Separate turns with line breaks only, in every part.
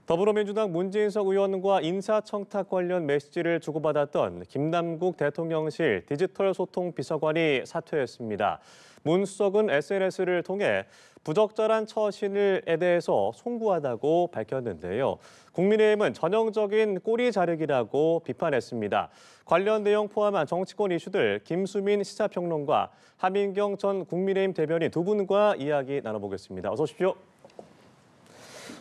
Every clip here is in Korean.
더불어민주당 문진석 의원과 인사청탁 관련 메시지를 주고받았던 김남국 대통령실 디지털 소통 비서관이 사퇴했습니다. 문 수석은 SNS를 통해 부적절한 처신에 대해서 송구하다고 밝혔는데요. 국민의힘은 전형적인 꼬리 자르기라고 비판했습니다. 관련 내용 포함한 정치권 이슈들 김수민 시사평론가, 하민경 전 국민의힘 대변인 두 분과 이야기 나눠보겠습니다. 어서 오십시오.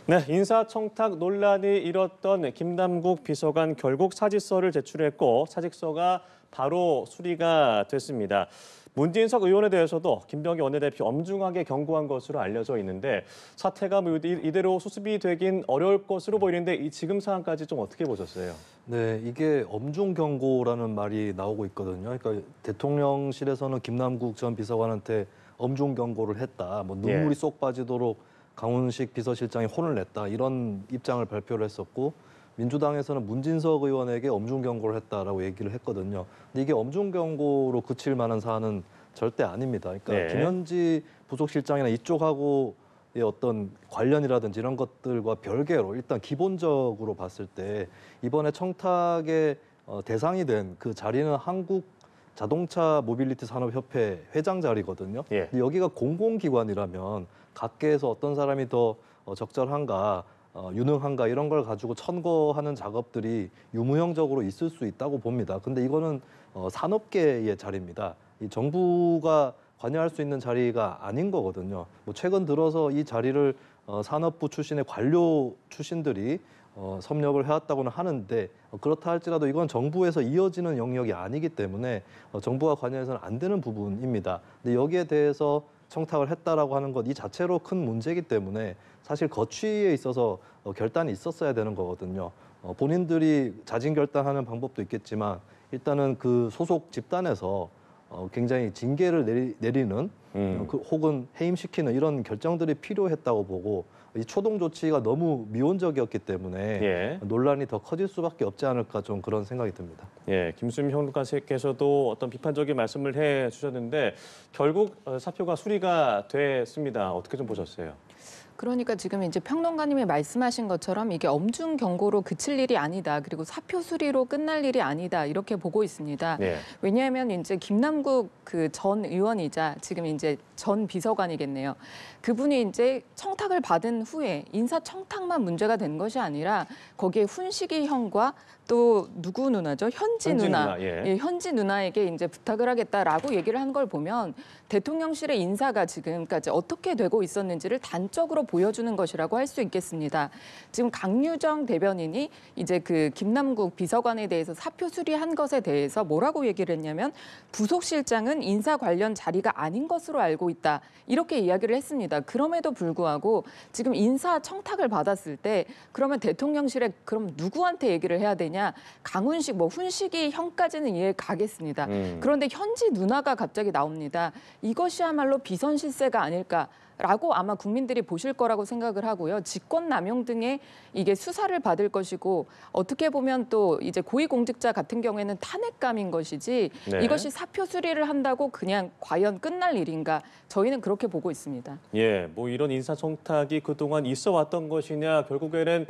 네, 인사청탁 논란이 일었던 김남국 비서관 결국 사직서를 제출했고 사직서가 바로 수리가 됐습니다. 문진석 의원에 대해서도 김병기 원내대표 엄중하게 경고한 것으로 알려져 있는데 사태가 이대로 수습이 되긴 어려울 것으로 보이는데 이 지금 상황까지 좀 어떻게 보셨어요?
네, 이게 엄중 경고라는 말이 나오고 있거든요. 그러니까 대통령실에서는 김남국 전 비서관한테 엄중 경고를 했다. 뭐 눈물이 쏙 빠지도록 강훈식 비서실장이 혼을 냈다. 이런 입장을 발표를 했었고 민주당에서는 문진석 의원에게 엄중 경고를 했다라고 얘기를 했거든요. 근데 이게 엄중 경고로 그칠 만한 사안은 절대 아닙니다. 그러니까 김현지 부속실장이나 이쪽하고의 어떤 관련이라든지 이런 것들과 별개로 일단 기본적으로 봤을 때 이번에 청탁의 대상이 된 그 자리는 한국 자동차 모빌리티 산업협회 회장 자리거든요. 근데 여기가 공공기관이라면 각계에서 어떤 사람이 더 적절한가, 유능한가 이런 걸 가지고 천거하는 작업들이 유무형적으로 있을 수 있다고 봅니다. 근데 이거는 산업계의 자리입니다. 이 정부가 관여할 수 있는 자리가 아닌 거거든요. 뭐 최근 들어서 이 자리를 산업부 출신의 관료 출신들이 섭렵을 해왔다고는 하는데 그렇다 할지라도 이건 정부에서 이어지는 영역이 아니기 때문에 정부가 관여해서는 안 되는 부분입니다. 근데 여기에 대해서 청탁을 했다라고 하는 것 이 자체로 큰 문제이기 때문에 사실 거취에 있어서 결단이 있었어야 되는 거거든요. 본인들이 자진 결단하는 방법도 있겠지만 일단은 그 소속 집단에서 굉장히 징계를 내리는 혹은 해임시키는 이런 결정들이 필요했다고 보고 이 초동 조치가 너무 미온적이었기 때문에 논란이 더 커질 수밖에 없지 않을까 좀 그런 생각이 듭니다.
김수민 평론가께서도 어떤 비판적인 말씀을 해주셨는데 결국 사표가 수리가 됐습니다. 어떻게 좀 보셨어요?
그러니까 지금 이제 평론가님이 말씀하신 것처럼 이게 엄중 경고로 그칠 일이 아니다. 그리고 사표 수리로 끝날 일이 아니다. 이렇게 보고 있습니다. 왜냐하면 이제 김남국 그 전 의원이자 지금 이제 전 비서관이겠네요. 그분이 이제 청탁을 받은 후에 인사청탁만 문제가 된 것이 아니라 거기에 훈식이 형과 또 누구 누나죠? 현지 누나. 현지 누나에게 이제 부탁을 하겠다라고 얘기를 한 걸 보면 대통령실의 인사가 지금까지 어떻게 되고 있었는지를 단적으로 보여주는 것이라고 할 수 있겠습니다. 지금 강유정 대변인이 이제 그 김남국 비서관에 대해서 사표 수리한 것에 대해서 뭐라고 얘기를 했냐면 부속실장은 인사 관련 자리가 아닌 것으로 알고 있다. 이렇게 이야기를 했습니다. 그럼에도 불구하고 지금 인사 청탁을 받았을 때 그러면 대통령실에 그럼 누구한테 얘기를 해야 되냐? 강훈식, 뭐 훈식이 형까지는 이해 가겠습니다. 그런데 현지 누나가 갑자기 나옵니다. 이것이야말로 비선실세가 아닐까라고 아마 국민들이 보실 거라고 생각을 하고요. 직권남용 등의 이게 수사를 받을 것이고 어떻게 보면 또 이제 고위공직자 같은 경우에는 탄핵감인 것이지 이것이 사표 수리를 한다고 그냥 과연 끝날 일인가? 저희는 그렇게 보고 있습니다.
뭐 이런 인사청탁이 그동안 있어 왔던 것이냐 결국에는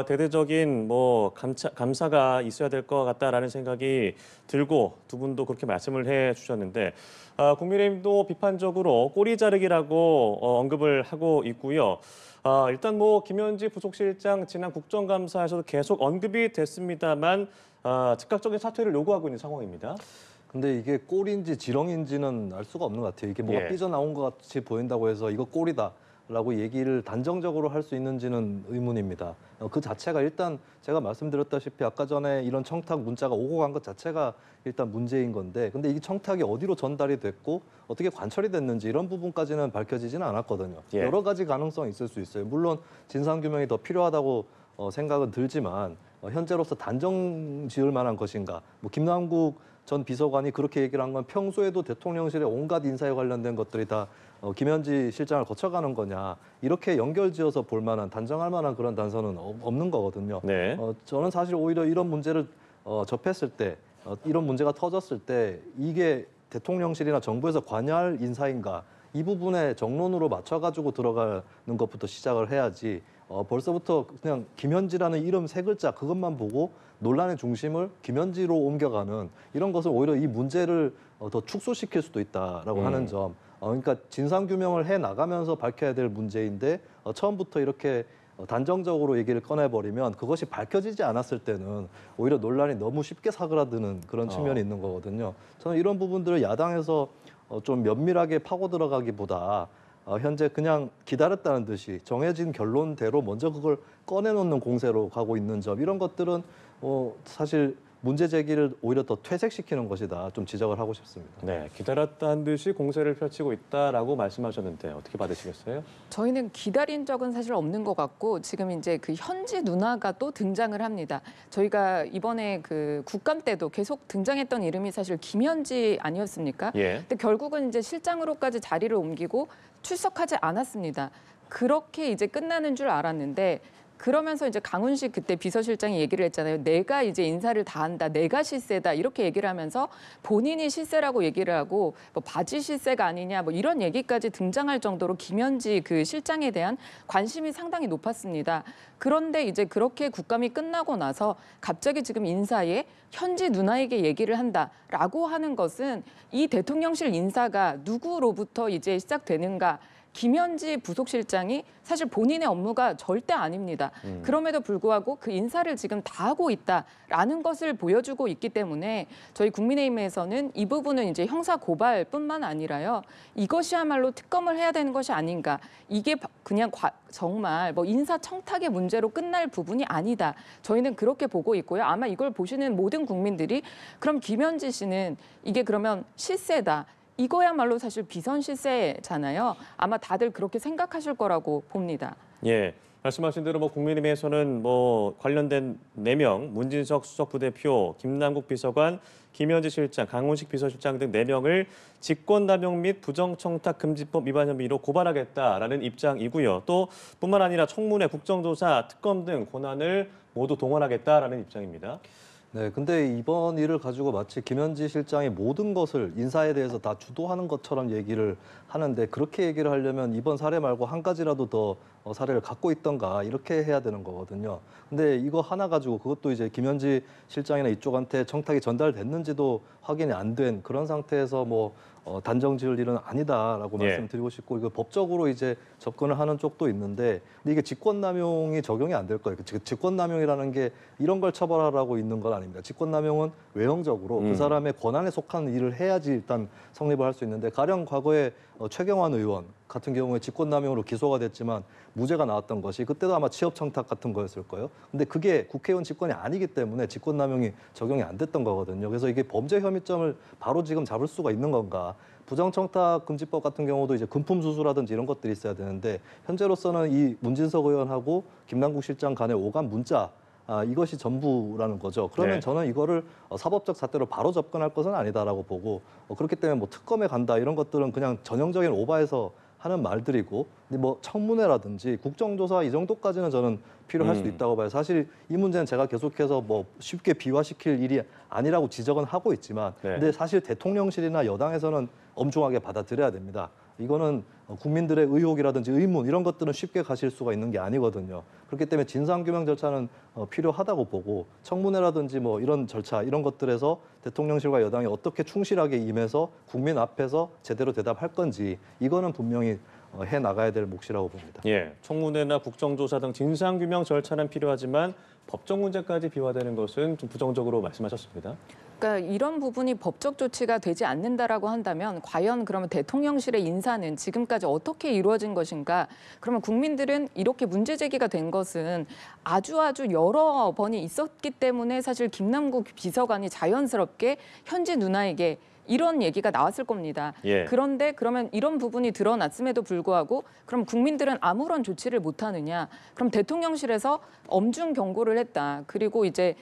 대대적인 뭐 감사가 있어야 될 것 같다라는 생각이 들고 두 분도 그렇게 말씀을 해주셨는데 국민의힘도 비판적으로 꼬리 자르기라고 언급을 하고 있고요. 일단 뭐 김현지 부속실장 지난 국정감사에서도 계속 언급이 됐습니다만 즉각적인 사퇴를 요구하고 있는 상황입니다.
근데 이게 꼴인지 지렁인지는 알 수가 없는 것 같아요. 이게 뭐가 삐져나온 것 같이 보인다고 해서 이거 꼴이다라고 얘기를 단정적으로 할 수 있는지는 의문입니다. 그 자체가 일단 제가 말씀드렸다시피 아까 전에 이런 청탁 문자가 오고 간 것 자체가 일단 문제인 건데 근데 이 청탁이 어디로 전달이 됐고 어떻게 관철이 됐는지 이런 부분까지는 밝혀지지는 않았거든요. 여러 가지 가능성이 있을 수 있어요. 물론 진상규명이 더 필요하다고 생각은 들지만 현재로서 단정 지을 만한 것인가. 뭐 김남국 전 비서관이 그렇게 얘기를 한 건 평소에도 대통령실의 온갖 인사에 관련된 것들이 다 김현지 실장을 거쳐가는 거냐. 이렇게 연결지어서 볼 만한, 단정할 만한 그런 단서는 없는 거거든요. 저는 사실 오히려 이런 문제를 접했을 때, 이런 문제가 터졌을 때 이게 대통령실이나 정부에서 관여할 인사인가. 이 부분에 정론으로 맞춰가지고 들어가는 것부터 시작을 해야지 벌써부터 그냥 김현지라는 이름 세 글자 그것만 보고 논란의 중심을 김현지로 옮겨가는 이런 것은 오히려 이 문제를 더 축소시킬 수도 있다라고 하는 점. 그러니까 진상 규명을 해 나가면서 밝혀야 될 문제인데 처음부터 이렇게 단정적으로 얘기를 꺼내버리면 그것이 밝혀지지 않았을 때는 오히려 논란이 너무 쉽게 사그라드는 그런 측면이 있는 거거든요. 저는 이런 부분들을 야당에서 좀 면밀하게 파고 들어가기보다 현재 그냥 기다렸다는 듯이 정해진 결론대로 먼저 그걸 꺼내놓는 공세로 가고 있는 점 이런 것들은 사실 문제 제기를 오히려 더 퇴색시키는 것이다 좀 지적을 하고 싶습니다.
네, 기다렸다는 듯이 공세를 펼치고 있다라고 말씀하셨는데 어떻게 받으시겠어요?
저희는 기다린 적은 사실 없는 것 같고 지금 이제 그 현지 누나가 또 등장을 합니다. 저희가 이번에 그 국감 때도 계속 등장했던 이름이 사실 김현지 아니었습니까?
예.
근데 결국은 이제 실장으로까지 자리를 옮기고 출석하지 않았습니다. 그렇게 이제 끝나는 줄 알았는데 그러면서 이제 강훈식 그때 비서실장이 얘기를 했잖아요. 내가 이제 인사를 다 한다. 내가 실세다. 이렇게 얘기를 하면서 본인이 실세라고 얘기를 하고 뭐 바지 실세가 아니냐 뭐 이런 얘기까지 등장할 정도로 김현지 그 실장에 대한 관심이 상당히 높았습니다. 그런데 이제 그렇게 국감이 끝나고 나서 갑자기 지금 인사에 현지 누나에게 얘기를 한다라고 하는 것은 이 대통령실 인사가 누구로부터 이제 시작되는가 김현지 부속실장이 사실 본인의 업무가 절대 아닙니다. 그럼에도 불구하고 그 인사를 지금 다 하고 있다라는 것을 보여주고 있기 때문에 저희 국민의힘에서는 이 부분은 이제 형사 고발뿐만 아니라요. 이것이야말로 특검을 해야 되는 것이 아닌가. 이게 그냥 정말 뭐 인사 청탁의 문제로 끝날 부분이 아니다. 저희는 그렇게 보고 있고요. 아마 이걸 보시는 모든 국민들이 그럼 김현지 씨는 이게 그러면 실세다. 이거야말로 사실 비선 실세잖아요. 아마 다들 그렇게 생각하실 거라고 봅니다.
예, 말씀하신 대로 뭐 국민의힘에서는 뭐 관련된 4명, 문진석 수석부대표, 김남국 비서관, 김현지 실장, 강훈식 비서실장 등 4명을 직권남용 및 부정청탁금지법 위반 혐의로 고발하겠다라는 입장이고요. 또 뿐만 아니라 청문회, 국정조사, 특검 등 권한을 모두 동원하겠다라는 입장입니다.
네, 근데 이번 일을 가지고 마치 김현지 실장이 모든 것을 인사에 대해서 다 주도하는 것처럼 얘기를 하는데 그렇게 얘기를 하려면 이번 사례 말고 한 가지라도 더 사례를 갖고 있던가 이렇게 해야 되는 거거든요. 근데 이거 하나 가지고 그것도 이제 김현지 실장이나 이쪽한테 청탁이 전달됐는지도 확인이 안 된 그런 상태에서 뭐 단정 지을 일은 아니다라고
예.
말씀드리고 싶고 이거 법적으로 이제 접근을 하는 쪽도 있는데 근데 이게 직권남용이 적용이 안 될 거예요. 직권남용이라는 게 이런 걸 처벌하라고 있는 건 아닙니다. 직권남용은 외형적으로 그 사람의 권한에 속한 일을 해야지 일단 성립을 할 수 있는데 가령 과거에 최경환 의원 같은 경우에 직권남용으로 기소가 됐지만 무죄가 나왔던 것이 그때도 아마 취업청탁 같은 거였을 거예요. 근데 그게 국회의원 직권이 아니기 때문에 직권남용이 적용이 안 됐던 거거든요. 그래서 이게 범죄 혐의점을 바로 지금 잡을 수가 있는 건가? 부정청탁금지법 같은 경우도 이제 금품수수라든지 이런 것들이 있어야 되는데 현재로서는 이 문진석 의원하고 김남국 실장 간의 오간 문자 이것이 전부라는 거죠. 그러면
네.
저는 이거를 사법적 잣대로 바로 접근할 것은 아니다라고 보고 그렇기 때문에 뭐 특검에 간다 이런 것들은 그냥 전형적인 오바에서 하는 말들이고 근데 뭐 청문회라든지 국정조사 이 정도까지는 저는 필요할 수도 있다고 봐요. 사실 이 문제는 제가 계속해서 뭐 쉽게 비화시킬 일이 아니라고 지적은 하고 있지만
네.
근데 사실 대통령실이나 여당에서는 엄중하게 받아들여야 됩니다. 이거는 국민들의 의혹이라든지 의문 이런 것들은 쉽게 가실 수가 있는 게 아니거든요. 그렇기 때문에 진상규명 절차는 필요하다고 보고 청문회라든지 뭐 이런 절차 이런 것들에서 대통령실과 여당이 어떻게 충실하게 임해서 국민 앞에서 제대로 대답할 건지 이거는 분명히 해 나가야 될 몫이라고 봅니다.
예, 청문회나 국정조사 등 진상규명 절차는 필요하지만 법적 문제까지 비화되는 것은 좀 부정적으로 말씀하셨습니다.
그러니까 이런 부분이 법적 조치가 되지 않는다라고 한다면 과연 그러면 대통령실의 인사는 지금까지 어떻게 이루어진 것인가? 그러면 국민들은 이렇게 문제 제기가 된 것은 아주 여러 번이 있었기 때문에 사실 김남국 비서관이 자연스럽게 현지 누나에게 이런 얘기가 나왔을 겁니다.
예.
그런데 그러면 이런 부분이 드러났음에도 불구하고 그럼 국민들은 아무런 조치를 못 하느냐? 그럼 대통령실에서 엄중 경고를 했다. 그리고 이제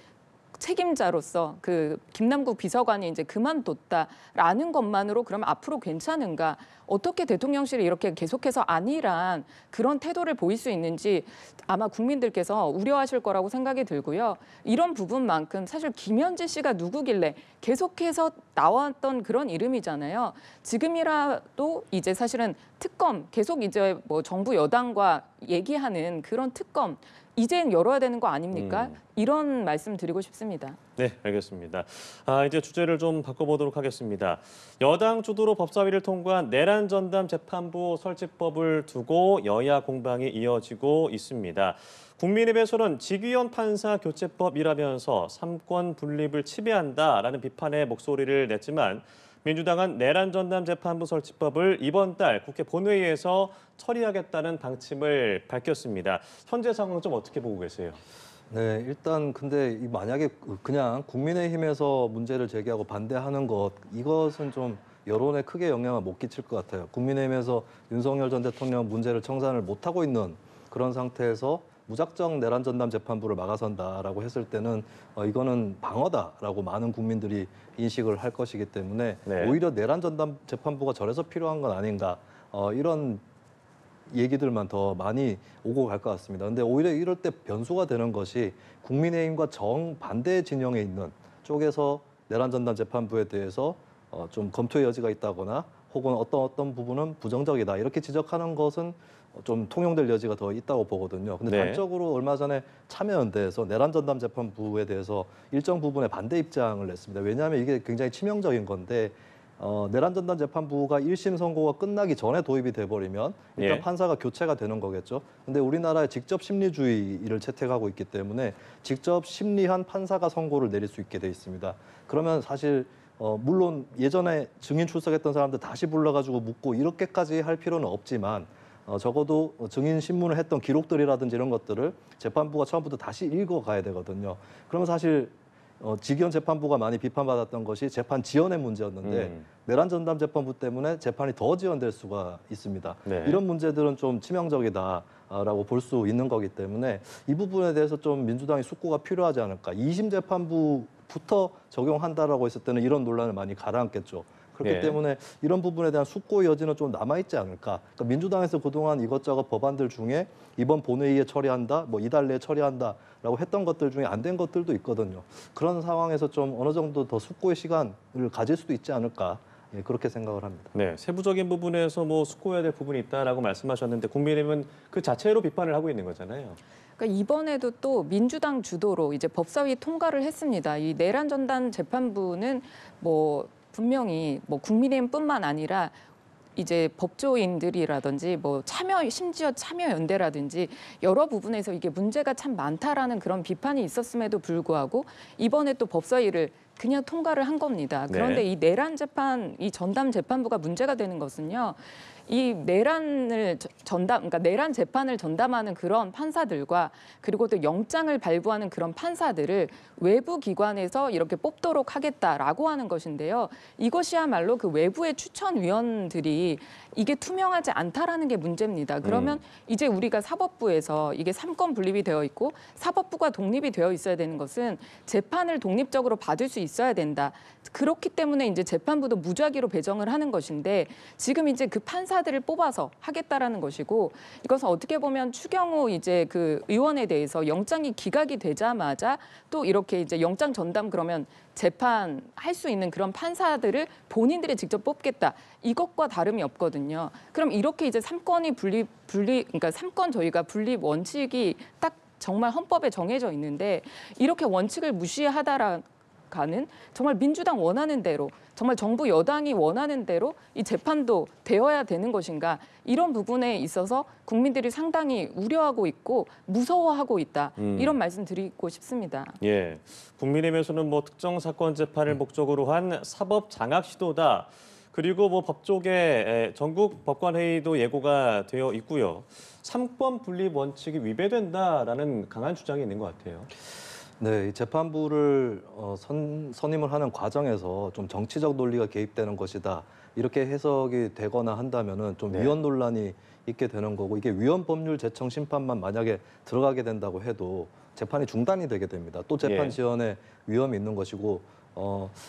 책임자로서 그 김남국 비서관이 이제 그만뒀다라는 것만으로 그러면 앞으로 괜찮은가? 어떻게 대통령실이 이렇게 계속해서 안일한 그런 태도를 보일 수 있는지 아마 국민들께서 우려하실 거라고 생각이 들고요. 이런 부분만큼 사실 김현지 씨가 누구길래 계속해서 나왔던 그런 이름이잖아요. 지금이라도 이제 사실은 특검 계속 이제 뭐 정부 여당과 얘기하는 그런 특검 이젠 열어야 되는 거 아닙니까? 이런 말씀 드리고 싶습니다.
네, 알겠습니다. 이제 주제를 좀 바꿔보도록 하겠습니다. 여당 주도로 법사위를 통과한 내란 전담 재판부 설치법을 두고 여야 공방이 이어지고 있습니다. 국민의힘에서는 직위원 판사 교체법이라면서 삼권 분립을 침해한다라는 비판의 목소리를 냈지만 민주당은 내란 전담 재판부 설치법을 이번 달 국회 본회의에서 처리하겠다는 방침을 밝혔습니다. 현재 상황 좀 어떻게 보고 계세요?
네, 일단 근데 만약에 그냥 국민의힘에서 문제를 제기하고 반대하는 것 이것은 좀 여론에 크게 영향을 못 끼칠 것 같아요. 국민의힘에서 윤석열 전 대통령 문제를 청산을 못하고 있는 그런 상태에서 무작정 내란 전담 재판부를 막아선다라고 했을 때는 이거는 방어다라고 많은 국민들이 인식을 할 것이기 때문에
네.
오히려 내란 전담 재판부가 저래서 필요한 건 아닌가 이런 얘기들만 더 많이 오고 갈 것 같습니다. 근데 오히려 이럴 때 변수가 되는 것이 국민의힘과 정반대 진영에 있는 쪽에서 내란 전담 재판부에 대해서 좀 검토의 여지가 있다거나 혹은 어떤 부분은 부정적이다 이렇게 지적하는 것은 좀 통용될 여지가 더 있다고 보거든요. 근데
네.
단적으로 얼마 전에 참여연대에서 내란 전담 재판부에 대해서 일정 부분의 반대 입장을 냈습니다. 왜냐하면 이게 굉장히 치명적인 건데 내란 전담 재판부가 1심 선고가 끝나기 전에 도입이 돼버리면 일단
예.
판사가 교체가 되는 거겠죠. 근데 우리나라에 직접 심리주의를 채택하고 있기 때문에 직접 심리한 판사가 선고를 내릴 수 있게 돼 있습니다. 그러면 사실 물론 예전에 증인 출석했던 사람들 다시 불러가지고 묻고 이렇게까지 할 필요는 없지만 적어도 증인 신문을 했던 기록들이라든지 이런 것들을 재판부가 처음부터 다시 읽어가야 되거든요. 그러면 사실 직위원 재판부가 많이 비판받았던 것이 재판 지연의 문제였는데 내란 전담 재판부 때문에 재판이 더 지연될 수가 있습니다.
네.
이런 문제들은 좀 치명적이다라고 볼 수 있는 거기 때문에 이 부분에 대해서 좀 민주당이 숙고가 필요하지 않을까. 2심 재판부부터 적용한다라고 했을 때는 이런 논란을 많이 가라앉겠죠. 그렇기
네.
때문에 이런 부분에 대한 숙고의 여지는 좀 남아있지 않을까. 그러니까 민주당에서 그동안 이것저것 법안들 중에 이번 본회의에 처리한다, 뭐 이달 내에 처리한다라고 했던 것들 중에 안 된 것들도 있거든요. 그런 상황에서 좀 어느 정도 더 숙고의 시간을 가질 수도 있지 않을까. 예, 그렇게 생각을 합니다.
네, 세부적인 부분에서 뭐 숙고해야 될 부분이 있다라고 말씀하셨는데 국민의힘은 그 자체로 비판을 하고 있는 거잖아요.
그러니까 이번에도 또 민주당 주도로 이제 법사위 통과를 했습니다. 이 내란 전담 재판부는 뭐 분명히 뭐 국민의힘뿐만 아니라 이제 법조인들이라든지 뭐 심지어 참여연대라든지 여러 부분에서 이게 문제가 참 많다라는 그런 비판이 있었음에도 불구하고 이번에 또 법사위를 그냥 통과를 한 겁니다. 그런데
네.
이 내란 재판, 이 전담 재판부가 문제가 되는 것은요. 이 그러니까 내란 재판을 전담하는 그런 판사들과 그리고 또 영장을 발부하는 그런 판사들을 외부 기관에서 이렇게 뽑도록 하겠다라고 하는 것인데요. 이것이야말로 그 외부의 추천위원들이 이게 투명하지 않다라는 게 문제입니다. 그러면 이제 우리가 사법부에서 이게 삼권 분립이 되어 있고 사법부가 독립이 되어 있어야 되는 것은 재판을 독립적으로 받을 수 있어야 된다. 그렇기 때문에 이제 재판부도 무작위로 배정을 하는 것인데 지금 이제 그 판사들을 뽑아서 하겠다라는 것이고 이것은 어떻게 보면 추경호 이제 그 의원에 대해서 영장이 기각이 되자마자 또 이렇게 이제 영장 전담 그러면 재판할 수 있는 그런 판사들을 본인들이 직접 뽑겠다. 이것과 다름이 없거든요. 그럼 이렇게 이제 삼권이 그러니까 삼권 저희가 분립 원칙이 딱 정말 헌법에 정해져 있는데 이렇게 원칙을 무시하다라 가는 정말 민주당 원하는 대로 정말 정부 여당이 원하는 대로 이 재판도 되어야 되는 것인가 이런 부분에 있어서 국민들이 상당히 우려하고 있고 무서워하고 있다 이런 말씀 드리고 싶습니다.
예, 국민의힘에서는 뭐 특정 사건 재판을 목적으로 한 사법 장악 시도다. 그리고 뭐 법조계 전국 법관회의도 예고가 되어 있고요. 삼권 분립 원칙이 위배된다라는 강한 주장이 있는 것 같아요.
네, 이 재판부를 선임을 하는 과정에서 좀 정치적 논리가 개입되는 것이다. 이렇게 해석이 되거나 한다면은 좀
네.
위헌 논란이 있게 되는 거고, 이게 위헌 법률 제청 심판만 만약에 들어가게 된다고 해도 재판이 중단이 되게 됩니다. 또 재판
예.
지연에 위험이 있는 것이고,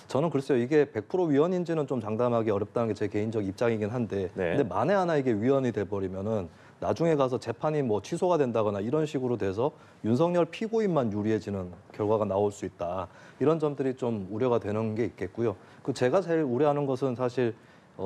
저는 글쎄요, 이게 100% 위헌인지는 좀 장담하기 어렵다는 게 제 개인적 입장이긴 한데,
네.
근데 만에 하나 이게 위헌이 돼버리면은 나중에 가서 재판이 뭐 취소가 된다거나 이런 식으로 돼서 윤석열 피고인만 유리해지는 결과가 나올 수 있다. 이런 점들이 좀 우려가 되는 게 있겠고요. 그 제가 제일 우려하는 것은 사실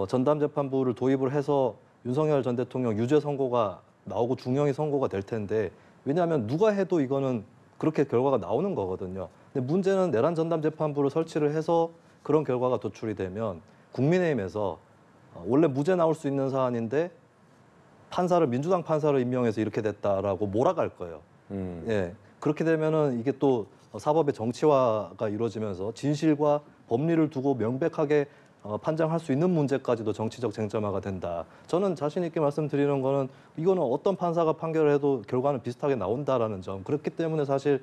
전담재판부를 도입을 해서 윤석열 전 대통령 유죄 선고가 나오고 중형이 선고가 될 텐데, 왜냐하면 누가 해도 이거는 그렇게 결과가 나오는 거거든요. 근데 문제는 내란 전담재판부를 설치를 해서 그런 결과가 도출이 되면 국민의힘에서 원래 무죄 나올 수 있는 사안인데 민주당 판사를 임명해서 이렇게 됐다라고 몰아갈 거예요. 예. 그렇게 되면은 이게 또 사법의 정치화가 이루어지면서 진실과 법리를 두고 명백하게 판정할 수 있는 문제까지도 정치적 쟁점화가 된다. 저는 자신 있게 말씀드리는 거는 이거는 어떤 판사가 판결을 해도 결과는 비슷하게 나온다라는 점. 그렇기 때문에 사실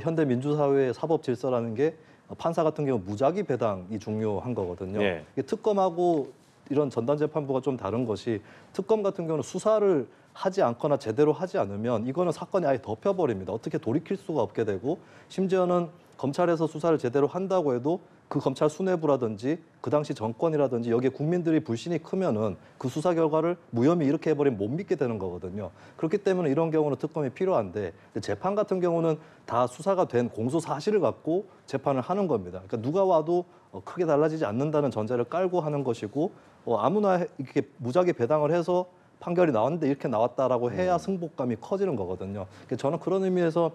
현대 민주사회의 사법 질서라는 게 판사 같은 경우 무작위 배당이 중요한 거거든요.
예.
이게 특검하고 이런 전담재판부가 좀 다른 것이, 특검 같은 경우는 수사를 하지 않거나 제대로 하지 않으면 이거는 사건이 아예 덮여버립니다. 어떻게 돌이킬 수가 없게 되고, 심지어는 검찰에서 수사를 제대로 한다고 해도 그 검찰 수뇌부라든지 그 당시 정권이라든지 여기에 국민들이 불신이 크면은 그 수사 결과를 무혐의 이렇게 해버리면 못 믿게 되는 거거든요. 그렇기 때문에 이런 경우는 특검이 필요한데, 재판 같은 경우는 다 수사가 된 공소 사실을 갖고 재판을 하는 겁니다. 그러니까 누가 와도 크게 달라지지 않는다는 전제를 깔고 하는 것이고, 아무나 이렇게 무작위 배당을 해서 판결이 나왔는데 이렇게 나왔다라고 해야 승복감이 커지는 거거든요. 그러니까 저는 그런 의미에서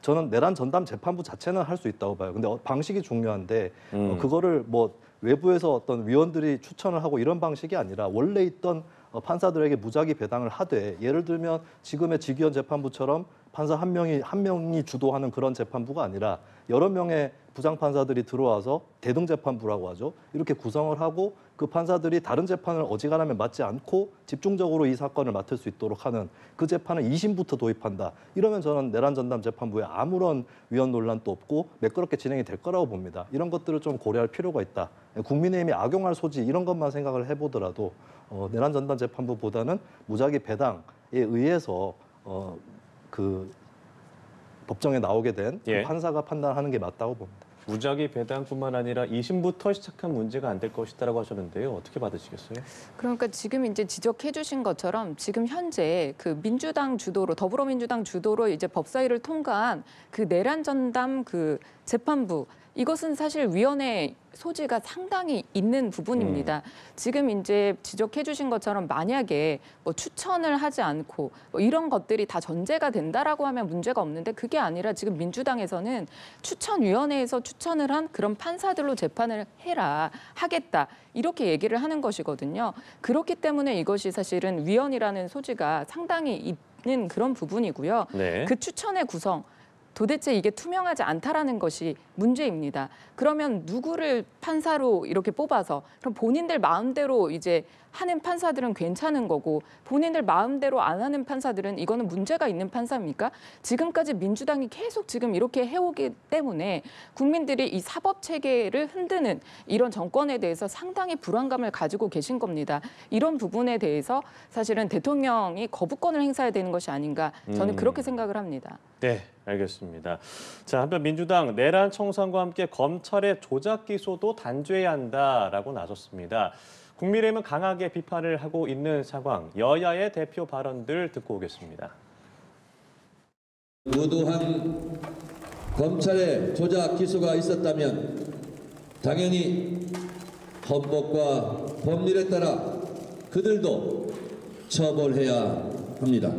저는 내란 전담 재판부 자체는 할 수 있다고 봐요. 근데 방식이 중요한데 그거를 뭐 외부에서 어떤 위원들이 추천을 하고 이런 방식이 아니라 원래 있던 판사들에게 무작위 배당을 하되, 예를 들면 지금의 직위원 재판부처럼 판사 한 명이 주도하는 그런 재판부가 아니라 여러 명의 부장판사들이 들어와서 대등재판부라고 하죠. 이렇게 구성을 하고 그 판사들이 다른 재판을 어지간하면 맡지 않고 집중적으로 이 사건을 맡을 수 있도록 하는, 그 재판을 2심부터 도입한다. 이러면 저는 내란 전담 재판부에 아무런 위헌 논란도 없고 매끄럽게 진행이 될 거라고 봅니다. 이런 것들을 좀 고려할 필요가 있다. 국민의힘이 악용할 소지 이런 것만 생각을 해보더라도 내란 전담 재판부보다는 무작위 배당에 의해서 그 법정에 나오게 된 그
예.
판사가 판단하는 게 맞다고 봅니다.
무작위 배당뿐만 아니라 2심부터 시작한 문제가 안 될 것이다라고 하셨는데요. 어떻게 받으시겠어요?
그러니까 지금 이제 지적해 주신 것처럼 지금 현재 그 민주당 주도로, 더불어민주당 주도로 이제 법사위를 통과한 그 내란 전담 그 재판부, 이것은 사실 위헌의 소지가 상당히 있는 부분입니다. 지금 이제 지적해 주신 것처럼 만약에 뭐 추천을 하지 않고 뭐 이런 것들이 다 전제가 된다라고 하면 문제가 없는데, 그게 아니라 지금 민주당에서는 추천위원회에서 추천을 한 그런 판사들로 재판을 하겠다 이렇게 얘기를 하는 것이거든요. 그렇기 때문에 이것이 사실은 위헌이라는 소지가 상당히 있는 그런 부분이고요.
네.
그 추천의 구성, 도대체 이게 투명하지 않다라는 것이 문제입니다. 그러면 누구를 판사로 이렇게 뽑아서, 그럼 본인들 마음대로 이제 하는 판사들은 괜찮은 거고, 본인들 마음대로 안 하는 판사들은 이거는 문제가 있는 판사입니까? 지금까지 민주당이 계속 지금 이렇게 해오기 때문에 국민들이 이 사법 체계를 흔드는 이런 정권에 대해서 상당히 불안감을 가지고 계신 겁니다. 이런 부분에 대해서 사실은 대통령이 거부권을 행사해야 되는 것이 아닌가, 저는 그렇게 생각을 합니다.
네, 알겠습니다. 자, 한편 민주당 내란 청산과 함께 검찰의 조작 기소도 단죄해야 한다라고 나섰습니다. 국민의힘은 강하게 비판을 하고 있는 상황, 여야의 대표 발언들 듣고 오겠습니다.
무도한 검찰의 조작 기소가 있었다면 당연히 헌법과 법률에 따라 그들도 처벌해야 합니다.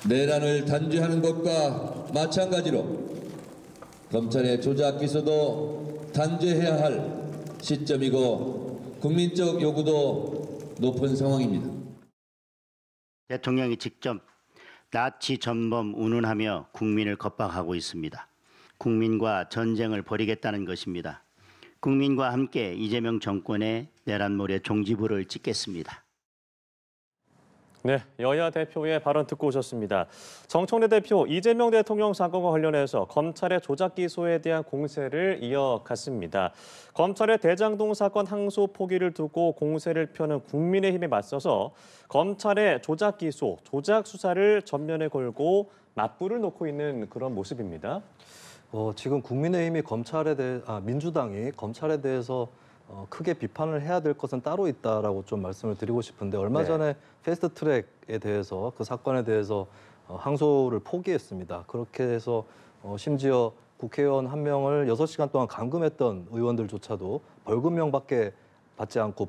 내란을 단죄하는 것과 마찬가지로 검찰의 조작 기소도 단죄해야 할 시점이고 국민적 요구도 높은 상황입니다.
대통령이 직접 나치 전범 운운하며 국민을 겁박하고 있습니다. 국민과 전쟁을 벌이겠다는 것입니다. 국민과 함께 이재명 정권의 내란몰의 종지부를 찍겠습니다.
네, 여야 대표의 발언 듣고 오셨습니다. 정청래 대표, 이재명 대통령 사건과 관련해서 검찰의 조작 기소에 대한 공세를 이어갔습니다. 검찰의 대장동 사건 항소 포기를 두고 공세를 펴는 국민의힘에 맞서서 검찰의 조작 기소, 조작 수사를 전면에 걸고 맞불을 놓고 있는 그런 모습입니다.
지금 국민의힘이 민주당이 검찰에 대해서 크게 비판을 해야 될 것은 따로 있다라고 좀 말씀을 드리고 싶은데 얼마 전에 패스트트랙에 대해서 그 사건에 대해서 항소를 포기했습니다. 그렇게 해서 심지어 국회의원 한 명을 6시간 동안 감금했던 의원들조차도 벌금형밖에 받지 않고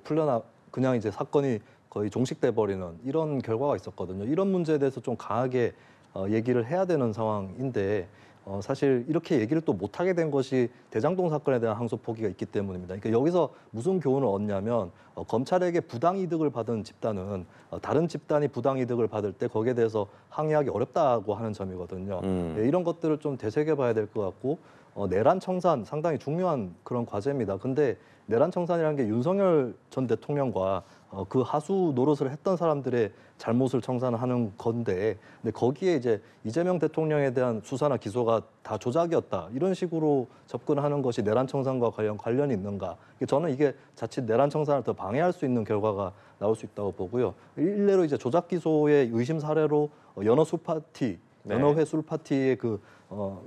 그냥 이제 사건이 거의 종식돼 버리는 이런 결과가 있었거든요. 이런 문제에 대해서 좀 강하게 얘기를 해야 되는 상황인데 사실 이렇게 얘기를 또 못하게 된 것이 대장동 사건에 대한 항소 포기가 있기 때문입니다. 그러니까 여기서 무슨 교훈을 얻냐면 검찰에게 부당이득을 받은 집단은 다른 집단이 부당이득을 받을 때 거기에 대해서 항의하기 어렵다고 하는 점이거든요. 이런 것들을 좀 되새겨봐야 될 것 같고 내란 청산 상당히 중요한 그런 과제입니다. 근데 내란 청산이라는 게 윤석열 전 대통령과 그 하수 노릇을 했던 사람들의 잘못을 청산하는 건데, 근데 거기에 이제 이재명 대통령에 대한 수사나 기소가 다 조작이었다 이런 식으로 접근하는 것이 내란 청산과 관련이 있는가? 저는 이게 자칫 내란 청산을 더 방해할 수 있는 결과가 나올 수 있다고 보고요. 일례로 이제 조작 기소의 의심 사례로 연어회 술 파티의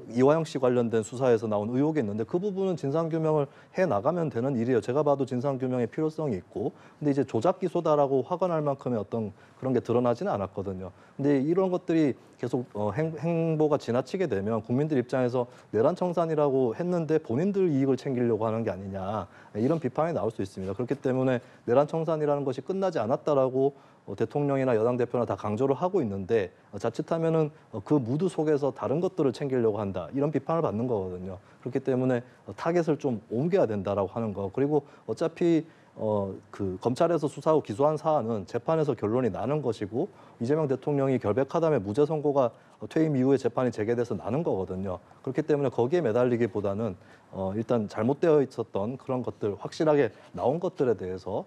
이화영 씨 관련된 수사에서 나온 의혹이 있는데 그 부분은 진상규명을 해 나가면 되는 일이에요. 제가 봐도 진상규명의 필요성이 있고, 근데 이제 조작 기소다라고 화가 날 만큼의 어떤 그런 게 드러나지는 않았거든요. 근데 이런 것들이 계속 행보가 지나치게 되면 국민들 입장에서 내란 청산이라고 했는데 본인들 이익을 챙기려고 하는 게 아니냐 이런 비판이 나올 수 있습니다. 그렇기 때문에 내란 청산이라는 것이 끝나지 않았다라고 대통령이나 여당 대표나 다 강조를 하고 있는데 자칫하면은 그 무드 속에서 다른 것들을 챙기려고 한다 이런 비판을 받는 거거든요. 그렇기 때문에 타겟을 좀 옮겨야 된다라고 하는 거. 그리고 어차피 검찰에서 수사하고 기소한 사안은 재판에서 결론이 나는 것이고 이재명 대통령이 결백하다며 무죄 선고가 퇴임 이후에 재판이 재개돼서 나는 거거든요. 그렇기 때문에 거기에 매달리기보다는 일단 잘못되어 있었던 그런 것들 확실하게 나온 것들에 대해서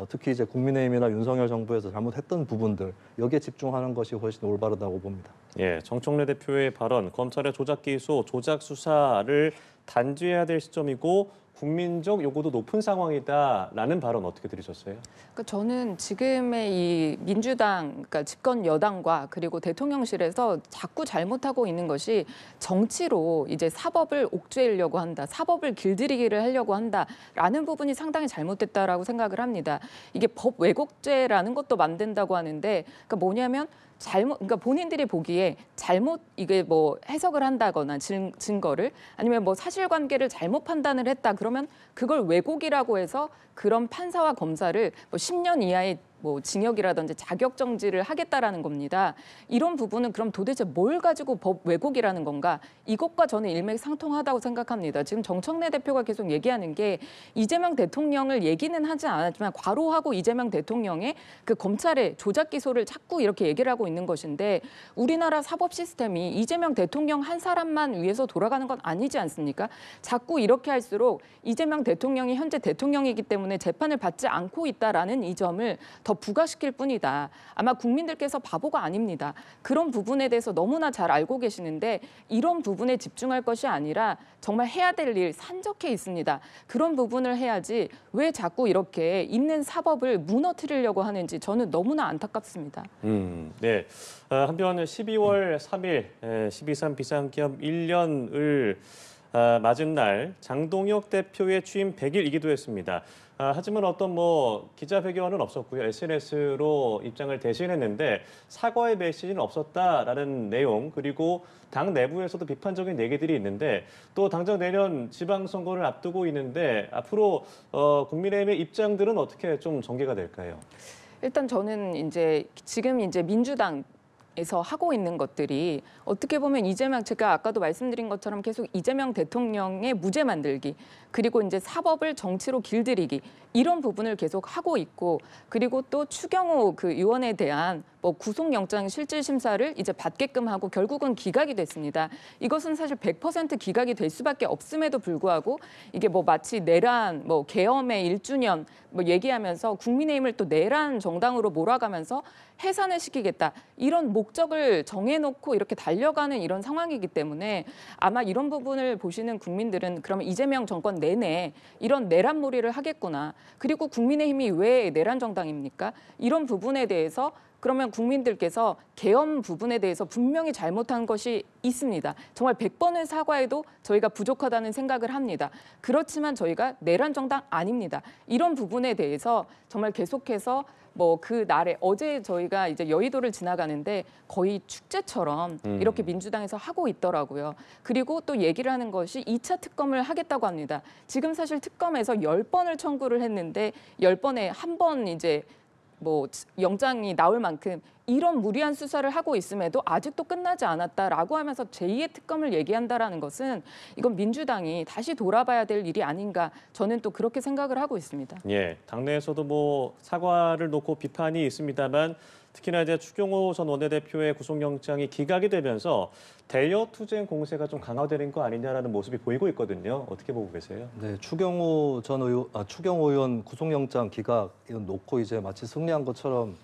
특히 이제 국민의힘이나 윤석열 정부에서 잘못했던 부분들 여기에 집중하는 것이 훨씬 올바르다고 봅니다.
예, 정청래 대표의 발언, 검찰의 조작 기소, 조작 수사를 단죄해야 될 시점이고 국민적 요구도 높은 상황이다라는 발언 어떻게 들으셨어요?
그러니까 저는 지금의 이 민주당, 그러니까 집권 여당과 그리고 대통령실에서 자꾸 잘못하고 있는 것이 정치로 이제 사법을 옥죄이려고 한다, 사법을 길들이기를 하려고 한다라는 부분이 상당히 잘못됐다라고 생각을 합니다. 이게 법 왜곡죄라는 것도 만든다고 하는데, 그러니까 뭐냐면 그러니까 본인들이 보기에 잘못 이게 뭐 해석을 한다거나 증거를 아니면 뭐 사실관계를 잘못 판단을 했다 그러면 그걸 왜곡이라고 해서 그런 판사와 검사를 뭐 10년 이하의 뭐 징역이라든지 자격 정지를 하겠다라는 겁니다. 이런 부분은 그럼 도대체 뭘 가지고 법 왜곡이라는 건가? 이것과 저는 일맥상통하다고 생각합니다. 지금 정청래 대표가 계속 얘기하는 게 이재명 대통령을 얘기는 하지 않았지만 과로하고 이재명 대통령의 그 검찰의 조작 기소를 자꾸 이렇게 얘기를 하고 있는 것인데 우리나라 사법 시스템이 이재명 대통령 한 사람만 위해서 돌아가는 건 아니지 않습니까? 자꾸 이렇게 할수록 이재명 대통령이 현재 대통령이기 때문에 재판을 받지 않고 있다라는 이 점을 더 부각시킬 뿐이다. 아마 국민들께서 바보가 아닙니다. 그런 부분에 대해서 너무나 잘 알고 계시는데 이런 부분에 집중할 것이 아니라 정말 해야 될 일 산적해 있습니다. 그런 부분을 해야지 왜 자꾸 이렇게 있는 사법을 무너뜨리려고 하는지 저는 너무나 안타깝습니다.
네. 한편 12월 3일 12.3 비상기업 1년을 맞은 날 장동혁 대표의 취임 100일이기도 했습니다. 하지만 어떤 기자회견은 없었고요. SNS로 입장을 대신했는데 사과의 메시지는 없었다라는 내용 그리고 당 내부에서도 비판적인 얘기들이 있는데 또 당장 내년 지방선거를 앞두고 있는데 앞으로 국민의힘의 입장들은 어떻게 좀 전개가 될까요?
일단 저는 이제 지금 이제 민주당 에서 하고 있는 것들이 어떻게 보면 이재명, 제가 아까도 말씀드린 것처럼 계속 이재명 대통령의 무죄 만들기, 그리고 이제 사법을 정치로 길들이기, 이런 부분을 계속 하고 있고, 그리고 또 추경호 그 의원에 대한 뭐 구속영장 실질심사를 이제 받게끔 하고 결국은 기각이 됐습니다. 이것은 사실 100% 기각이 될 수밖에 없음에도 불구하고 이게 뭐 마치 내란, 뭐 계엄의 1주년 뭐 얘기하면서 국민의힘을 또 내란 정당으로 몰아가면서 해산을 시키겠다, 이런 목적을 정해놓고 이렇게 달려가는 이런 상황이기 때문에 아마 이런 부분을 보시는 국민들은 그러면 이재명 정권 내내 이런 내란몰이를 하겠구나, 그리고 국민의힘이 왜 내란 정당입니까? 이런 부분에 대해서 그러면 국민들께서 계엄 부분에 대해서 분명히 잘못한 것이 있습니다. 정말 100번을 사과해도 저희가 부족하다는 생각을 합니다. 그렇지만 저희가 내란 정당 아닙니다. 이런 부분에 대해서 정말 계속해서 뭐 그 날에 어제 저희가 이제 여의도를 지나가는데 거의 축제처럼 이렇게 민주당에서 하고 있더라고요. 그리고 또 얘기를 하는 것이 2차 특검을 하겠다고 합니다. 지금 사실 특검에서 10번을 청구를 했는데 10번에 한 번 이제 뭐 영장이 나올 만큼 이런 무리한 수사를 하고 있음에도 아직도 끝나지 않았다라고 하면서 제2의 특검을 얘기한다라는 것은 이건 민주당이 다시 돌아봐야 될 일이 아닌가, 저는 또 그렇게 생각을 하고 있습니다.
예, 당내에서도 뭐 사과를 놓고 비판이 있습니다만 특히나 이제 추경호 전 원내대표의 구속영장이 기각이 되면서 대여 투쟁 공세가 좀 강화되는 거 아니냐라는 모습이 보이고 있거든요. 어떻게 보고 계세요?
네, 추경호 의원 구속영장 기각 이건 놓고 이제 마치 승리한 것처럼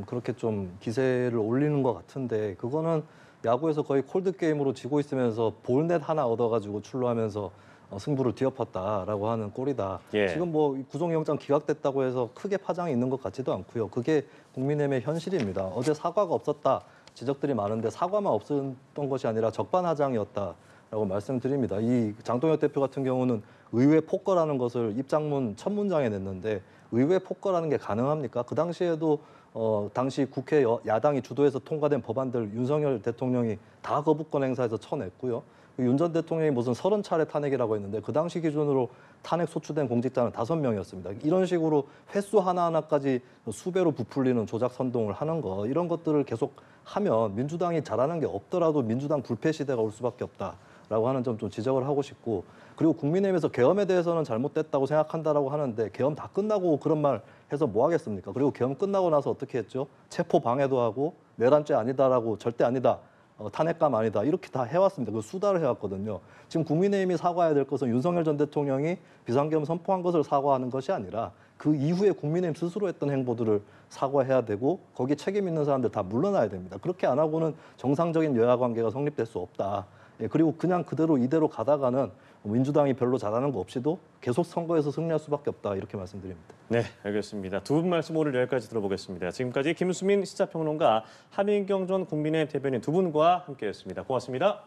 그렇게 좀 기세를 올리는 것 같은데, 그거는 야구에서 거의 콜드 게임으로 지고 있으면서 볼넷 하나 얻어가지고 출루하면서 승부를 뒤엎었다라고 하는 꼴이다.
예.
지금 뭐 구속영장 기각됐다고 해서 크게 파장이 있는 것 같지도 않고요. 그게 국민의힘의 현실입니다. 어제 사과가 없었다 지적들이 많은데 사과만 없었던 것이 아니라 적반하장이었다라고 말씀드립니다. 이 장동혁 대표 같은 경우는 의회 폭거라는 것을 입장문 첫 문장에 냈는데 의회 폭거라는 게 가능합니까? 그 당시에도 당시 국회 야당이 주도해서 통과된 법안들 윤석열 대통령이 다 거부권 행사해서 쳐냈고요. 윤 전 대통령이 무슨 30차례 탄핵이라고 했는데 그 당시 기준으로 탄핵 소추된 공직자는 5명이었습니다. 이런 식으로 횟수 하나하나까지 수배로 부풀리는 조작 선동을 하는 거, 이런 것들을 계속 하면 민주당이 잘하는 게 없더라도 민주당 불패 시대가 올 수밖에 없다라고 하는 점 좀 지적을 하고 싶고, 그리고 국민의힘에서 계엄에 대해서는 잘못됐다고 생각한다라고 하는데 계엄 다 끝나고 그런 말 해서 뭐 하겠습니까? 그리고 계엄 끝나고 나서 어떻게 했죠? 체포 방해도 하고 내란죄 아니다라고, 절대 아니다, 탄핵감 아니다, 이렇게 다 해왔습니다. 그 수다를 해왔거든요. 지금 국민의힘이 사과해야 될 것은 윤석열 전 대통령이 비상계엄 선포한 것을 사과하는 것이 아니라 그 이후에 국민의힘 스스로 했던 행보들을 사과해야 되고 거기에 책임 있는 사람들 다 물러나야 됩니다. 그렇게 안 하고는 정상적인 여야 관계가 성립될 수 없다. 예, 그리고 그냥 그대로 이대로 가다가는 민주당이 별로 잘하는 거 없이도 계속 선거에서 승리할 수밖에 없다, 이렇게 말씀드립니다.
네, 알겠습니다. 두 분 말씀 오늘 여기까지 들어보겠습니다. 지금까지 김수민 시사평론가, 하민경 전 국민의힘 대변인 두 분과 함께했습니다. 고맙습니다.